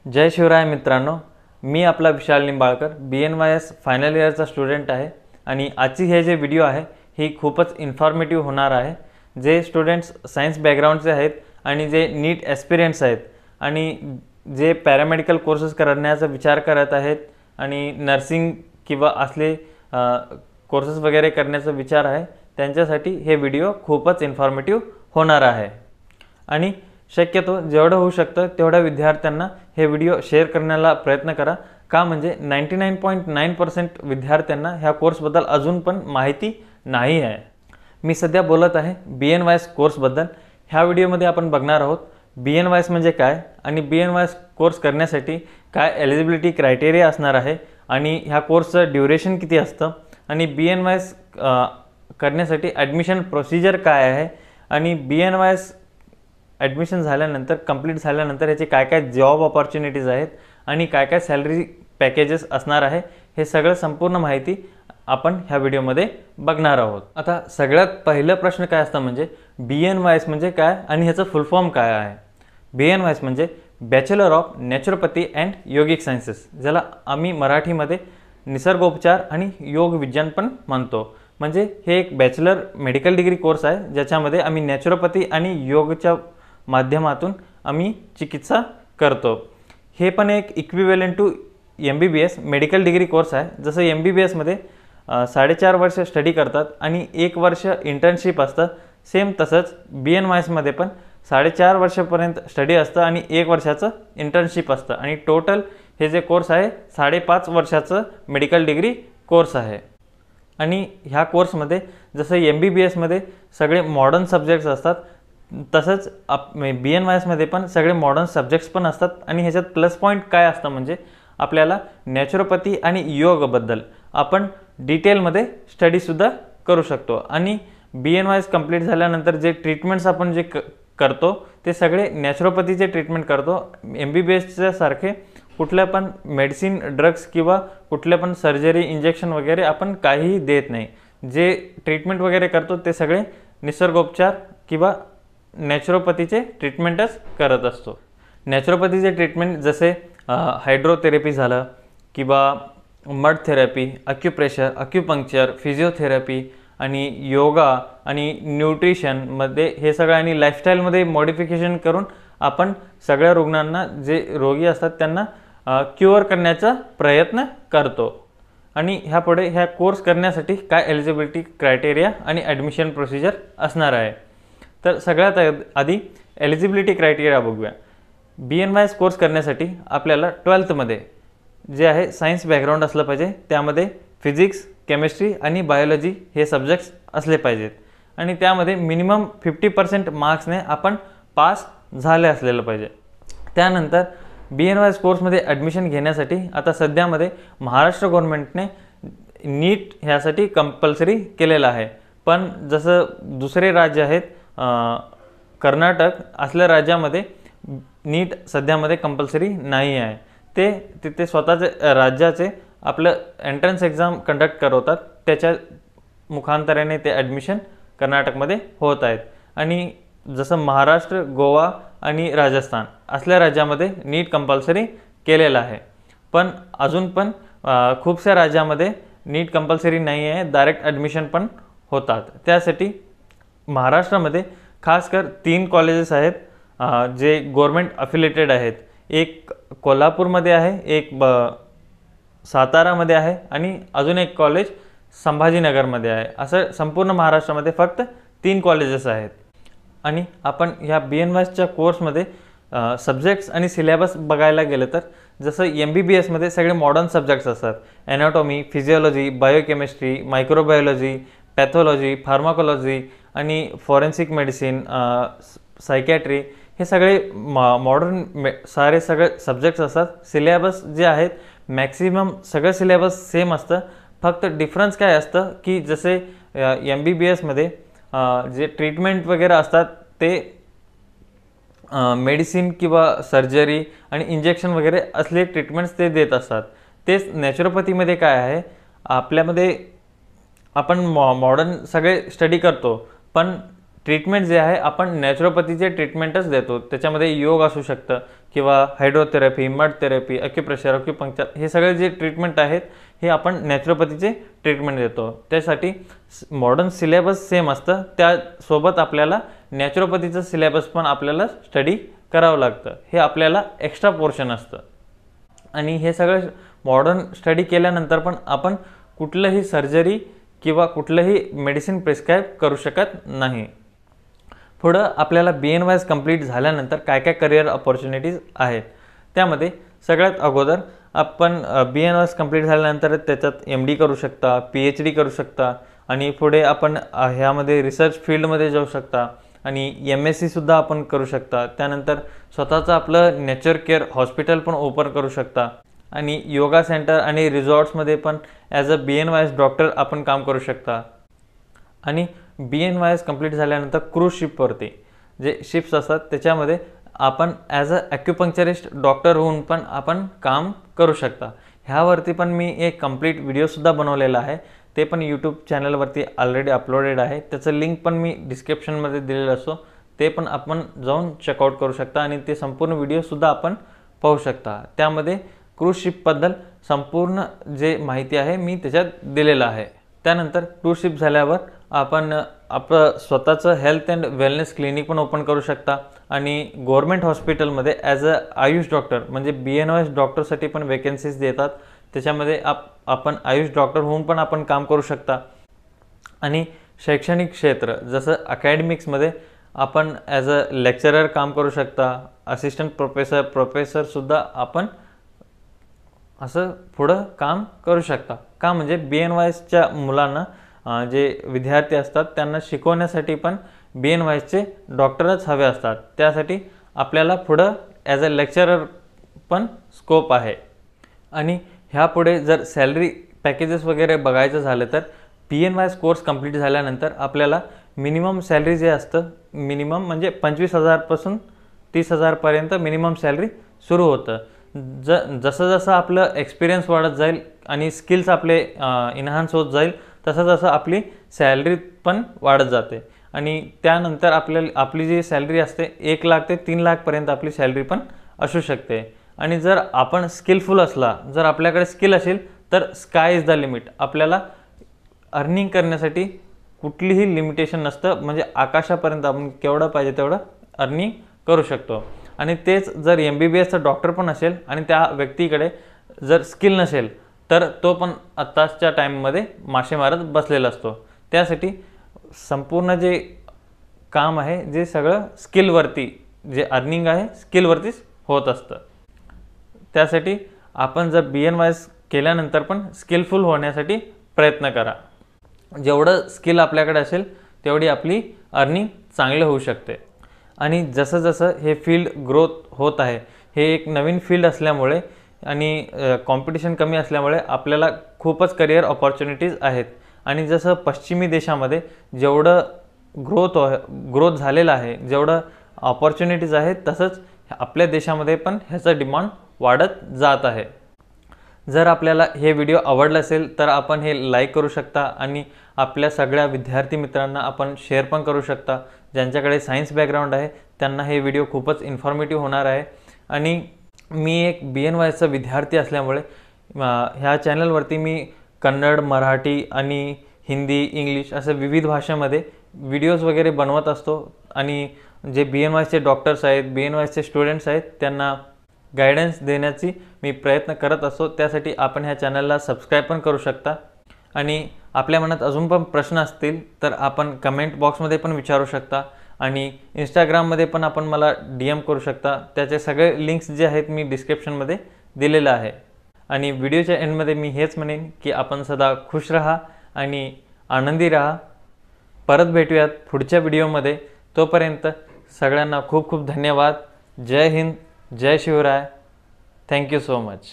जय शिवराय मित्रांनो, मी आपला विशाल Nimbalkar BNYS final इयरचा student आहे आणि आजची हे जे व्हिडिओ आहे ही खूपच इन्फॉर्मेटिव्ह होणार आहे। जे स्टुडंट्स सायन्स बॅकग्राऊंडचे आहेत आणि जे नीट एक्सपिरियन्स आहेत आणि जे पॅरामेडिकल कोर्सेस करण्याचा विचार करत आहेत आणि नर्सिंग किंवा असले कोर्सेस वगैरे करण्याचा विचार आहे, त्यांच्यासाठी हे व्हिडिओ खूपच इन्फॉर्मेटिव्ह होणार आहे। आणि शक्यतो जेवढं होऊ शकतं तेवढ्या विद्यार्थ्यांना हे व्हिडिओ शेअर करण्याला प्रयत्न करा, का म्हणजे 99.9% विद्यार्थ्यांना ह्या कोर्सबद्दल अजून पण माहिती नाही आहे। मी सध्या बोलत आहे BNYS कोर्सबद्दल। ह्या व्हिडिओमध्ये आपण बघणार आहोत BNYS म्हणजे काय आणि BNYS कोर्स करण्यासाठी काय एलिजिबिलिटी क्रायटेरिया असणार आहे आणि ह्या कोर्सचं ड्युरेशन किती असतं आणि BNYS करण्यासाठी ॲडमिशन प्रोसिजर काय आहे आणि BNYS ॲडमिशन झाल्यानंतर कंप्लीट झाल्यानंतर याचे काय काय जॉब अपॉर्च्युनिटीज आहेत आणि काय काय सॅलरी पॅकेजेस असणार आहे, हे सगळं संपूर्ण माहिती आपण ह्या व्हिडिओमध्ये बघणार आहोत। आता सगळ्यात पहिला प्रश्न काय असतं म्हणजे BNYS म्हणजे काय आणि ह्याचं फुल फॉर्म काय आहे। BNYS म्हणजे bachelor of naturopathy and yogic sciences, ज्याला आम्ही मराठीमध्ये निसर्गोपचार आणि योग विज्ञान पण म्हणतो। म्हणजे हे एक बॅचलर मेडिकल डिग्री कोर्स आहे ज्याच्यामध्ये आम्ही नॅचरोपॅथी आणि योगच्या माध्यमातून आम्ही चिकित्सा करतो। हे पण एक equivalent to MBBS medical degree course आहे। जसं MBBS मध्ये 4.5 वर्ष स्टडी करतात आणि 1 वर्ष इंटर्नशिप असतं, सेम तसंच BNYS मध्ये पण 4.5 वर्षापर्यंत स्टडी असतं आणि 1 वर्षाचं इंटर्नशिप असतं आणि टोटल हे जे कोर्स आहे 5.5 वर्षाचं मेडिकल डिग्री कोर्स आहे। आणि ह्या कोर्समध्ये जसं MBBS मध्ये सगळे मॉडर्न सब्जेक्ट्स असतात, तसंच BNYS मध्ये पण सगळे मॉडर्न सब्जेक्ट्स पण असतात। आणि ह्याच्यात प्लस पॉईंट काय असतं म्हणजे आपल्याला नॅचरोपॅथी आणि योगबद्दल आपण डिटेलमध्ये स्टडीसुद्धा करू शकतो। आणि BNYS कंप्लीट झाल्यानंतर जे ट्रीटमेंट्स आपण जे करतो ते सगळे नॅचरोपॅथीचे ट्रीटमेंट करतो। MBBSच्या सारखे कुठल्या पण मेडिसिन ड्रग्स किंवा कुठल्या पण सर्जरी इंजेक्शन वगैरे आपण काहीही देत नाही। जे ट्रीटमेंट वगैरे करतो ते सगळे निसर्गोपचार किंवा नॅचरोपॅथीचे ट्रीटमेंटच करत असतो। नॅचरोपॅथीचे ट्रीटमेंट जसे हायड्रोथेरपी झालं किंवा मड थेरपी, अक्युप्रेशर, अक्युपंक्चर, फिजिओथेरपी आणि योगा आणि न्यूट्रिशनमध्ये हे सगळं आणि लाईफस्टाईलमध्ये मॉडिफिकेशन करून आपण सगळ्या रुग्णांना जे रोगी असतात त्यांना क्युअर करण्याचा प्रयत्न करतो। आणि ह्यापुढे ह्या कोर्स करण्यासाठी काय एलिजिबिलिटी क्रायटेरिया आणि ॲडमिशन प्रोसिजर असणार आहे। तर सगळ्यात आधी एलिजिबिलिटी क्रायटेरिया बघूया। BNYS कोर्स करण्यासाठी आपल्याला 12th मध्ये जे आहे सायन्स बॅकग्राऊंड असलं पाहिजे, त्यामध्ये फिजिक्स, केमिस्ट्री आणि बायोलॉजी हे सब्जेक्ट्स असले पाहिजेत आणि त्यामध्ये मिनिमम 50% मार्क्सने आपण पास झाले असलेलं पाहिजे। त्यानंतर BNYS कोर्समध्ये ॲडमिशन घेण्यासाठी आता सध्यामध्ये महाराष्ट्र गव्हर्नमेंटने नीट ह्यासाठी कंपल्सरी केलेलं आहे, पण जसं दुसरे राज्य आहेत कर्नाटक असल्या राज्यामध्ये नीट सध्यामध्ये कंपल्सरी नाही आहे। ते तिथे स्वतःचे राज्याचे आपलं एंट्रन्स एक्झाम कंडक्ट करवतात, त्याच्या मुखांतराने ते ॲडमिशन कर्नाटकमध्ये होत आहेत। आणि जसं महाराष्ट्र, गोवा आणि राजस्थान असल्या राज्यामध्ये नीट कंपल्सरी केलेलं आहे, पण अजून पण खूपशा राज्यामध्ये नीट कंपल्सरी नाही आहे, डायरेक्ट ॲडमिशन पण होतात। त्यासाठी महाराष्ट्रामध्ये खासकर 3 कॉलेजेस आहेत जे गव्हर्नमेंट अफिलिएटेड आहेत। एक कोल्हापूरमध्ये आहे, एक सातारामध्ये आहे आणि अजून एक कॉलेज संभाजीनगरमध्ये आहे। असं संपूर्ण महाराष्ट्रामध्ये फक्त 3 कॉलेजेस आहेत। आणि आपण ह्या BNYSच्या कोर्समध्ये सब्जेक्ट्स आणि सिलेबस बघायला गेलं तर जसं MBBS मध्ये सगळे मॉडर्न सब्जेक्ट्स असतात, anatomy, physiology, biochemistry, microbiology, pathology, pharmacology आणि फॉरेन्सिक मेडिसिन, सायकॅट्री, हे सगळे मॉडर्न सगळे सब्जेक्ट्स असतात। सिलेबस जे आहेत मॅक्सिमम सगळं सिलेबस सेम असतं, फक्त डिफरन्स काय असतं की जसे MBBS मध्ये जे ट्रीटमेंट वगैरे असतात ते मेडिसिन किंवा सर्जरी आणि इंजेक्शन वगैरे असले ट्रीटमेंट्स ते देत असतात। तेच नॅचरोपॅथीमध्ये काय आहे, आपल्यामध्ये आपण मॉडर्न सगळे स्टडी करतो, पण ट्रीटमेंट जे आहे आपण नॅचरोपॅथीचे ट्रीटमेंटच देतो। त्याच्यामध्ये योग असू शकतं किंवा हायड्रोथेरपी, मड थेरपी, अक्युप्रेशर, अक्युपंक्चर हे सगळे जे ट्रीटमेंट आहेत हे आपण नॅचरोपॅथीचे ट्रीटमेंट देतो। त्यासाठी मॉडर्न सिलेबस सेम असतं, त्यासोबत आपल्याला नॅचरोपॅथीचं सिलेबस पण आपल्याला स्टडी करावं लागतं, हे आपल्याला एक्स्ट्रा पोर्शन असतं। आणि हे सगळं मॉडर्न स्टडी केल्यानंतर पण आपण कुठलंही सर्जरी किंवा कुठलंही मेडिसिन प्रिस्क्राईब करू शकत नाही। पुढं आपल्याला BNYS कंप्लीट झाल्यानंतर काय काय करिअर अपॉर्च्युनिटीज आहेत, त्यामध्ये सगळ्यात अगोदर आपण BNYS कंप्लीट झाल्यानंतर त्याच्यात MD करू शकता, PhD करू शकता आणि पुढे आपण ह्यामध्ये रिसर्च फील्डमध्ये जाऊ शकता आणि MSc सुद्धा आपण करू शकता। त्यानंतर स्वतःचं आपलं नेचर केअर हॉस्पिटल पण ओपन करू शकता आणि योगा सेंटर आणि रिसॉर्ट्समध्ये पण ॲज अ BNYS डॉक्टर आपण काम करू शकता। आणि BNYS कंप्लीट झाल्यानंतर क्रूज शिपवरती जे शिप्स असतात त्याच्यामध्ये आपण ॲज अ ॲक्युपंक्चरिस्ट डॉक्टर होऊन पण आपण काम करू शकता। ह्यावरती पण मी एक कंप्लीट व्हिडिओसुद्धा बनवलेला आहे, ते पण यूट्यूब चॅनलवरती ऑलरेडी अपलोडेड आहे, त्याचं लिंक पण मी डिस्क्रिप्शनमध्ये दिलेलं असो, ते पण आपण जाऊन चेकआउट करू शकता आणि ते संपूर्ण व्हिडिओसुद्धा आपण पाहू शकता। त्यामध्ये क्रूज शिपबद्दल संपूर्ण जे माहिती आहे मी त्याच्यात दिलेलं आहे। त्यानंतर क्रूज शिप झाल्यावर आपण आपलं स्वतःचं हेल्थ अँड वेलनेस क्लिनिक पण ओपन करू शकता आणि गव्हर्नमेंट हॉस्पिटलमध्ये ॲज अ आयुष डॉक्टर म्हणजे BNYS डॉक्टरसाठी पण वेकेन्सीज देतात, त्याच्यामध्ये आपण आयुष डॉक्टर होऊन पण आपण काम करू शकता। आणि शैक्षणिक क्षेत्र जसं अकॅडमिक्समध्ये आपण ॲज अ लेक्चरर काम करू शकता, असिस्टंट प्रोफेसरसुद्धा आपण असं पुढं काम करू शकता। का म्हणजे BNYSच्या मुलांना जे विद्यार्थी असतात त्यांना शिकवण्यासाठी पण BNYSचे डॉक्टरच हवे असतात, त्यासाठी आपल्याला पुढं ॲज अ लेक्चरर पण स्कोप आहे। आणि ह्यापुढे जर सॅलरी पॅकेजेस वगैरे बघायचं झालं तर BNYS कोर्स कंप्लीट झाल्यानंतर आपल्याला मिनिमम सॅलरी जे असतं, मिनिमम म्हणजे 25,000 पासून 30,000 पर्यंत मिनिमम सॅलरी सुरू होतं। जसं जसं आपलं एक्सपिरियन्स वाढत जाईल आणि स्किल्स आपले इन्हान्स होत जाईल तसं तसं आपली सॅलरी पण वाढत जाते आणि त्यानंतर आपली जी सॅलरी असते 1 लाख ते 3 लाखपर्यंत आपली सॅलरी पण असू शकते। आणि जर आपण स्किलफुल असला, जर आपल्याकडे स्किल असेल तर स्काय इज द लिमिट, आपल्याला अर्निंग करण्यासाठी कुठलीही लिमिटेशन नसतं, म्हणजे आकाशापर्यंत आपण केवढं पाहिजे तेवढं अर्निंग करू शकतो। आणि तेच जर MBBSचा डॉक्टर पण असेल आणि त्या व्यक्तीकडे जर स्किल नसेल तर तो पण आत्ताच्या टाईममध्ये मासे मारत बसलेला असतो। त्यासाठी संपूर्ण जे काम आहे जे सगळं स्किलवरती, जे अर्निंग आहे स्किलवरतीच होत असतं। त्यासाठी आपण जर BNYS केल्यानंतर पण स्किलफुल होण्यासाठी प्रयत्न करा, जेवढं स्किल आपल्याकडे असेल तेवढी आपली अर्निंग चांगली होऊ शकते। आणि जसं जसं हे फील्ड ग्रोथ होत आहे, हे एक नवीन फील्ड असल्यामुळे आणि कॉम्पिटिशन कमी असल्यामुळे आपल्याला खूपच करिअर अपॉर्च्युनिटीज आहेत। आणि जसं पश्चिमी देशामध्ये जेवढं ग्रोथ झालेलं आहे, जेवढं अपॉर्च्युनिटीज आहेत, तसंच आपल्या देशामध्ये पण ह्याचा डिमांड वाढत जात आहे। जर आपल्याला हे व्हिडिओ आवडला असेल तर आपण हे लाईक करू शकता आणि आपल्या सगळ्या विद्यार्थी मित्रांना आपण शेअर पण करू शकता। ज्यांच्याकडे सायन्स बॅकग्राऊंड आहे त्यांना हे व्हिडिओ खूपच इन्फॉर्मेटिव्ह होणार आहे। आणि मी एक BNYSचा विद्यार्थी असल्यामुळे ह्या चॅनलवरती मी कन्नड, मराठी आणि हिंदी, इंग्लिश असं विविध भाषेमध्ये व्हिडिओज वगैरे बनवत असतो आणि जे BNYSचे डॉक्टर्स आहेत, BNYSचे स्टुडंट्स आहेत त्यांना गायडन्स देण्याची मी प्रयत्न करत असतो। त्यासाठी आपण ह्या चॅनलला सबस्क्राईब पण करू शकता आणि आपल्या मनात अजून पण प्रश्न असतील तर आपण कमेंट बॉक्समध्ये पण विचारू शकता आणि इंस्टाग्राममध्ये पण आपण मला DM करू शकता। त्याचे सगळे लिंक्स जे आहेत मी डिस्क्रिप्शनमध्ये दिलेलं आहे। आणि व्हिडिओच्या एंडमध्ये मी हेच म्हणेन की आपण सदा खुश राहा आणि आनंदी राहा। परत भेटूयात पुढच्या व्हिडिओमध्ये, तोपर्यंत सगळ्यांना खूप खूप धन्यवाद। जय हिंद, जय शिवराय, थँक्यू सो मच।